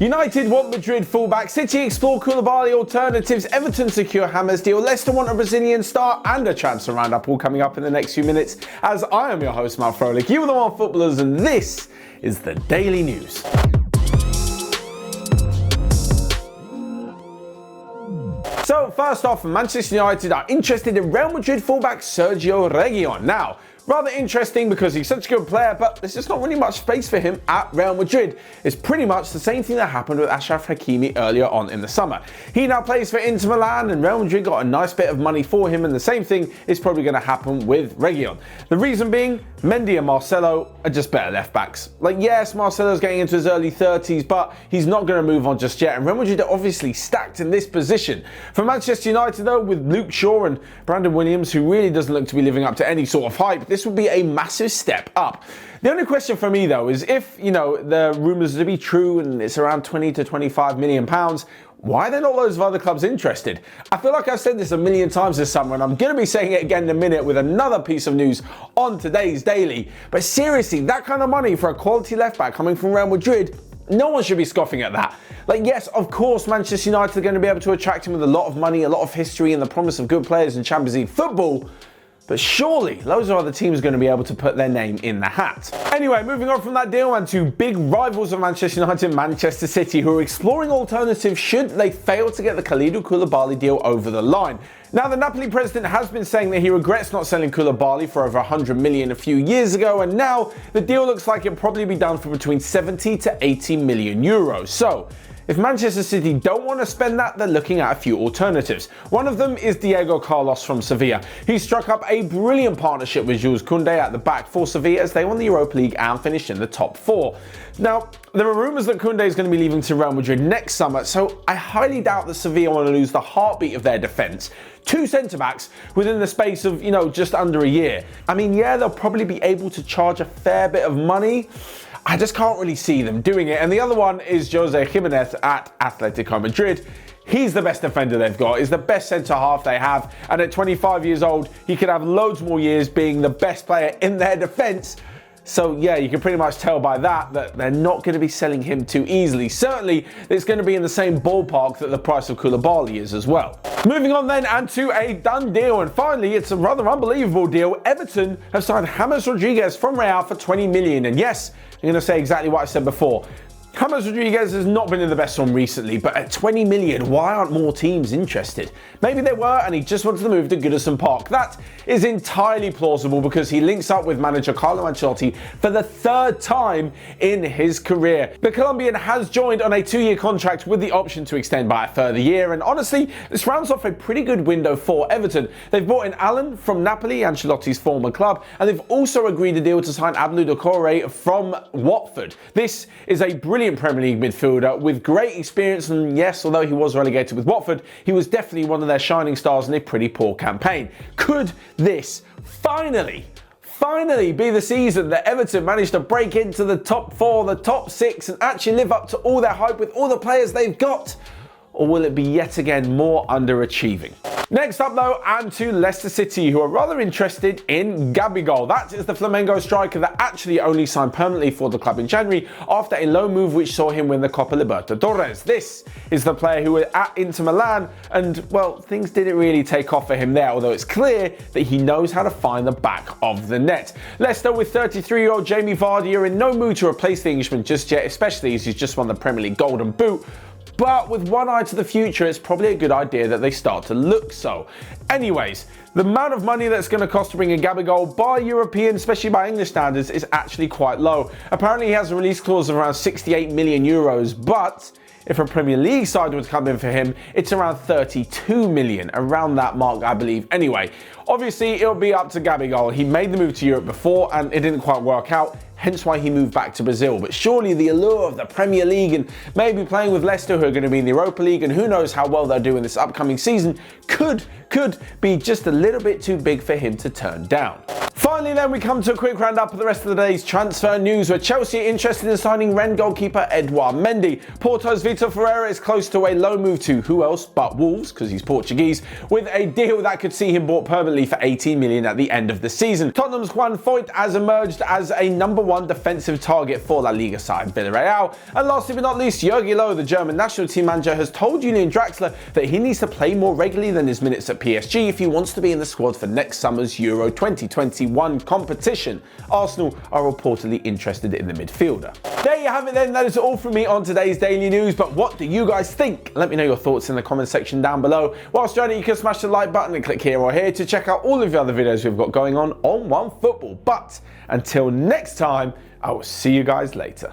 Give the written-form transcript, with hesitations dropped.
United want Madrid fullback, City explore Koulibaly alternatives, Everton secure James deal, Leicester want a Brazilian star, and a transfer roundup all coming up in the next few minutes. As I am your host, Matt Froelich, you are the Onefootballers, and this is the Daily News. So first off, Manchester United are interested in Real Madrid fullback Sergio Reguilon. Now, rather interesting because he's such a good player, but there's just not really much space for him at Real Madrid. It's pretty much the same thing that happened with Achraf Hakimi earlier on in the summer. He now plays for Inter Milan, and Real Madrid got a nice bit of money for him, and the same thing is probably going to happen with Reguilon. The reason being, Mendy and Marcelo are just better left backs. Like, yes, Marcelo's getting into his early 30s, but he's not going to move on just yet, and Real Madrid are obviously stacked in this position. For Manchester United though, with Luke Shaw and Brandon Williams, who really doesn't look to be living up to any sort of hype, this would be a massive step up. The only question for me though is if, the rumours are to be true and it's around 20 to 25 million pounds, why are there not loads of other clubs interested? I feel like I've said this a million times this summer, and I'm going to be saying it again in a minute with another piece of news on today's Daily. But seriously, that kind of money for a quality left back coming from Real Madrid, no one should be scoffing at that. Like, yes, of course, Manchester United are going to be able to attract him with a lot of money, a lot of history, and the promise of good players in Champions League football. But surely, loads of other teams are going to be able to put their name in the hat. Anyway, moving on from that deal and to big rivals of Manchester United, Manchester City, who are exploring alternatives should they fail to get the Kalidou Koulibaly deal over the line. Now, the Napoli president has been saying that he regrets not selling Koulibaly for over 100 million a few years ago, and now the deal looks like it'll probably be done for between 70 to 80 million euros. So, if Manchester City don't want to spend that, they're looking at a few alternatives. One of them is Diego Carlos from Sevilla. He struck up a brilliant partnership with Jules Koundé at the back for Sevilla as they won the Europa League and finished in the top four. Now, there are rumours that Koundé is going to be leaving to Real Madrid next summer, so I highly doubt that Sevilla want to lose the heartbeat of their defence. Two centre-backs within the space of, just under a year. I mean, yeah, they'll probably be able to charge a fair bit of money. I just can't really see them doing it. And the other one is Jose Jimenez at Atletico Madrid. He's the best defender they've got. He's the best centre-half they have. And at 25 years old, he could have loads more years being the best player in their defence. So yeah, you can pretty much tell by that they're not going to be selling him too easily. Certainly, it's going to be in the same ballpark that the price of Koulibaly is as well. Moving on then, and to a done deal, and finally, it's a rather unbelievable deal. Everton have signed James Rodriguez from Real for 20 million. And yes, I'm going to say exactly what I said before. James Rodriguez has not been in the best form recently, but at 20 million, why aren't more teams interested? Maybe they were, and he just wanted to move to Goodison Park. That is entirely plausible because he links up with manager Carlo Ancelotti for the third time in his career. The Colombian has joined on a 2-year contract with the option to extend by a further year, and honestly, this rounds off a pretty good window for Everton. They've brought in Allen from Napoli, Ancelotti's former club, and they've also agreed a deal to sign Abdou Doucouré from Watford. This is a brilliant Premier League midfielder with great experience, and yes, although he was relegated with Watford, he was definitely one of their shining stars in a pretty poor campaign. Could this finally be the season that Everton managed to break into the top 4, the top 6, and actually live up to all their hype with all the players they've got? Or will it be yet again more underachieving? Next up though, and to Leicester City, who are rather interested in Gabriel. That is the Flamengo striker that actually only signed permanently for the club in January after a loan move which saw him win the Copa Libertadores. This is the player who was at Inter Milan, and well, things didn't really take off for him there, although it's clear that he knows how to find the back of the net. Leicester, with 33-year-old Jamie Vardy, are in no mood to replace the Englishman just yet, especially as he's just won the Premier League Golden Boot. But with one eye to the future, it's probably a good idea that they start to look so. Anyways, the amount of money that's going to cost to bring in Gabriel by European, especially by English standards, is actually quite low. Apparently he has a release clause of around 68 million euros, but if a Premier League side would come in for him, it's around 32 million, around that mark, I believe. Anyway, obviously it'll be up to Gabriel. He made the move to Europe before and it didn't quite work out, hence why he moved back to Brazil. But surely the allure of the Premier League and maybe playing with Leicester, who are going to be in the Europa League, and who knows how well they'll do in this upcoming season, could be just a little bit too big for him to turn down. Finally then, we come to a quick roundup of the rest of the day's transfer news, where Chelsea are interested in signing Rennes goalkeeper Edouard Mendy. Porto's Vitor Ferreira is close to a loan move to who else but Wolves, because he's Portuguese, with a deal that could see him bought permanently for 18 million at the end of the season. Tottenham's Juan Foyth has emerged as a #1 defensive target for La Liga side Villarreal. And lastly but not least, Reguilon, the German national team manager, has told Julian Draxler that he needs to play more regularly than his minutes at PSG if he wants to be in the squad for next summer's Euro 2021 competition. Arsenal are reportedly interested in the midfielder. There you have it then, that is all from me on today's Daily News, but what do you guys think? Let me know your thoughts in the comment section down below. Whilst you're at it, you can smash the like button and click here or here to check out all of the other videos we've got going on OneFootball. But until next time, I will see you guys later.